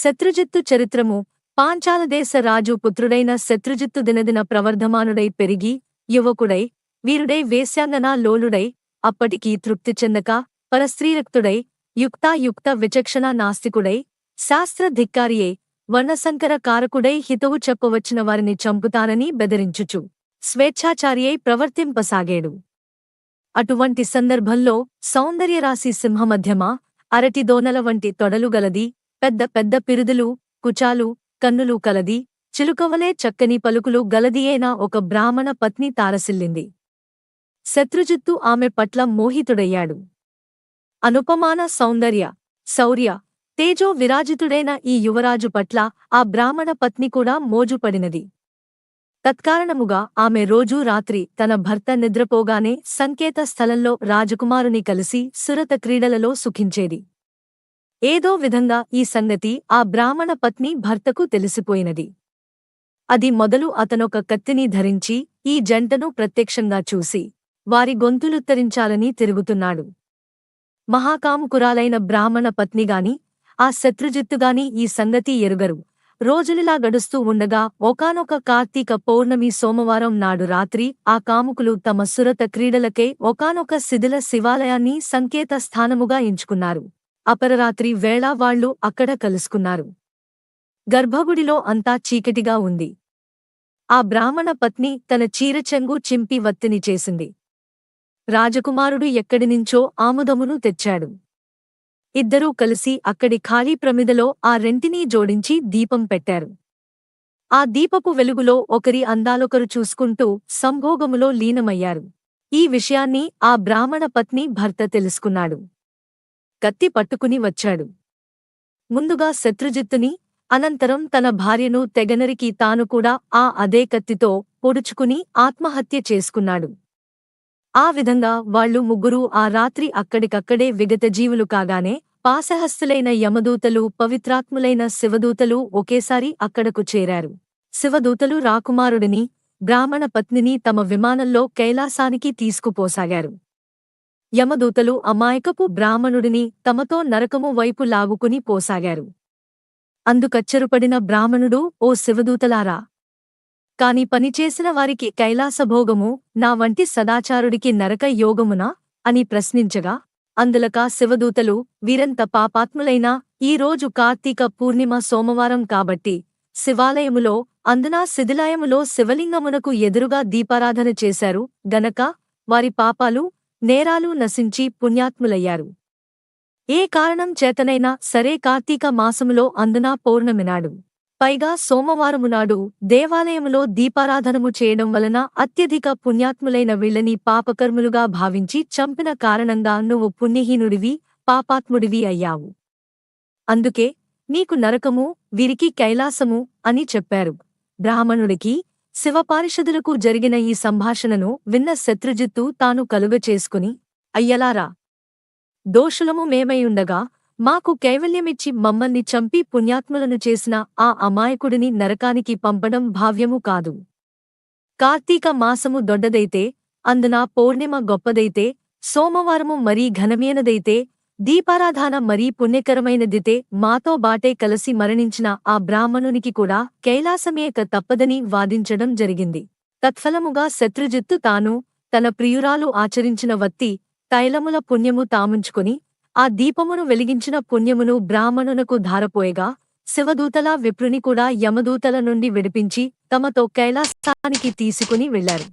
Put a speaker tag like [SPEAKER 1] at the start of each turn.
[SPEAKER 1] శత్రుజిత్తు చరిత్రము పాంచాలదేశ రాజు పుత్రుడైన శత్రుజిత్తు దినదిన ప్రవర్ధమానుడై పెరిగి యువకుడై వీరుడై వేశ్యాంగనా లోలుడై అప్పటికీ తృప్తి చెందక పరస్త్రీరక్తుడై యుక్తాయుక్త విచక్షణ నాస్తికుడై శాస్త్ర ధిక్కారియై వర్ణసంకర కారకుడై హితవు చెప్పవచ్చిన వారిని చంపుతానని బెదిరించుచు స్వేచ్ఛాచారియై ప్రవర్తింపసాగేడు. అటువంటి సందర్భంలో సౌందర్యరాశి సింహమధ్యమా అరటిదోనల వంటి తొడలు గలది, పెద్ద పెద్ద పిరుదులు కుచాలు కన్నులు కలది, చిలుకవలే చక్కని పలుకులు గలదియేనా ఒక బ్రాహ్మణ పత్ని తారసిల్లింది. శత్రుజిత్తు ఆమె పట్ల మోహితుడయ్యాడు. అనుపమాన సౌందర్య శౌర్య తేజో విరాజితుడైన ఈ యువరాజు పట్ల ఆ బ్రాహ్మణ పత్ని కూడా మోజుపడినది. తత్కారణముగా ఆమె రోజూ రాత్రి తన భర్త నిద్రపోగానే సంకేత స్థలంలో రాజకుమారుని కలిసి సురత క్రీడలలో సుఖించేది. ఏదో విధంగా ఈ సంగతి ఆ బ్రాహ్మణ పత్ని భర్తకు తెలిసిపోయినది. అది మొదలు అతనొక కత్తిని ధరించి ఈ జంటను ప్రత్యక్షంగా చూసి వారి గొంతులుత్తరించాలని తిరుగుతున్నాడు. మహాకాముకురాలైన బ్రాహ్మణ పత్నిగాని ఆ శత్రుజిత్తుగాని ఈ సంగతి ఎరుగరు. రోజులిలా గడుస్తూ ఉండగా ఒకానొక కార్తీక పౌర్ణమి సోమవారం నాడు రాత్రి ఆ కాముకులు తమ సురత క్రీడలకై ఒకానొక శిథిల శివాలయాన్ని సంకేత స్థానముగా ఎంచుకున్నారు. అపరరాత్రి వేళ వాళ్లు అక్కడ కలుసుకున్నారు. గర్భగుడిలో అంతా చీకటిగా ఉంది. ఆ బ్రాహ్మణ పత్ని తన చీరచెంగు చింపి వత్తిని చేసింది. రాజకుమారుడు ఎక్కడినించో ఆముదమును తెచ్చాడు. ఇద్దరూ కలిసి అక్కడి ఖాళీ ప్రమిదలో ఆ రెంటినీ జోడించి దీపం పెట్టారు. ఆ దీపపు వెలుగులో ఒకరి అందాలొకరు చూసుకుంటూ సంభోగములో లీనమయ్యారు. ఈ విషయాన్ని ఆ బ్రాహ్మణ పత్ని భర్త తెలుసుకున్నాడు. కత్తి పట్టుకుని వచ్చాడు. ముందుగా శత్రుజిత్తుని, అనంతరం తన భార్యను తెగనరికి తాను కూడా అదే కత్తితో పొడుచుకుని ఆత్మహత్య చేసుకున్నాడు. ఆ విధంగా వాళ్లు ముగ్గురూ ఆ రాత్రి అక్కడికక్కడే విగతజీవులు కాగానే పాశహస్తులైన యమదూతలు పవిత్రాత్ములైన శివదూతలు ఒకేసారి అక్కడకు చేరారు. శివదూతలు రాకుమారుడిని, బ్రాహ్మణ పత్నిని తమ విమానంలో కైలాసానికి తీసుకుపోసాగారు. యమదూతలు అమాయకపు బ్రాహ్మణుడిని తమతో నరకము వైపు లాగుకుని పోసాగారు. అందుకచ్చరుపడిన బ్రాహ్మణుడు, ఓ శివదూతలారా! కాని పనిచేసిన వారికి కైలాసభోగము, నా వంటి సదాచారుడికి నరక యోగమునా అని ప్రశ్నించగా, అందులక శివదూతలు, వీరెంత పాపాత్ములైనా ఈ రోజు కార్తీక పూర్ణిమ సోమవారం కాబట్టి శివాలయములో అందునా శిథిలాయములో శివలింగమునకు ఎదురుగా దీపారాధన చేశారు గనక వారి పాపాలు నేరాలు నశించి పుణ్యాత్ములయ్యారు. ఏ కారణం చేతనైనా సరే కార్తీక మాసములో అందునా పౌర్ణమినాడు, పైగా సోమవారమునాడు దేవాలయములో దీపారాధనము చేయడం వలన అత్యధిక పుణ్యాత్ములైన వీళ్ళని పాపకర్ములుగా భావించి చంపిన కారణంగా నువ్వు పుణ్యహీనుడివి, పాపాత్ముడివి అయ్యావు. అందుకే నీకు నరకము, వీరికి కైలాసము అని చెప్పారు. బ్రాహ్మణుడికి, శివపారిషదులకు జరిగిన ఈ సంభాషణను విన్న శత్రుజిత్తు తాను కలుగచేసుకుని, అయ్యలారా! దోషులము మేమైయుండగా మాకు కైవల్యమిచ్చి మమ్మల్ని చంపి పుణ్యాత్ములను చేసిన ఆ అమాయకుడిని నరకానికి పంపడం భావ్యము కాదు. కార్తీక మాసము దొడ్డదైతే, అందున పౌర్ణిమ గొప్పదైతే, సోమవారము మరీ ఘనమైనదైతే, దీపారాధన మరీ పుణ్యకరమైనదితే మాతో బాటే కలసి మరణించిన ఆ బ్రాహ్మణునికి కూడా కైలాసమేక తప్పదని వాదించడం జరిగింది. తత్ఫలముగా శత్రుజిత్తు తాను, తన ప్రియురాలు ఆచరించిన వత్తి, తైలముల పుణ్యము తాముంచుకొని ఆ దీపమును వెలిగించిన పుణ్యమును బ్రాహ్మణునకు ధారపోయగా, శివదూతల విప్రుని కూడా యమదూతల నుండి విడిపించి తమతో కైలాసానికి తీసుకుని వెళ్లారు.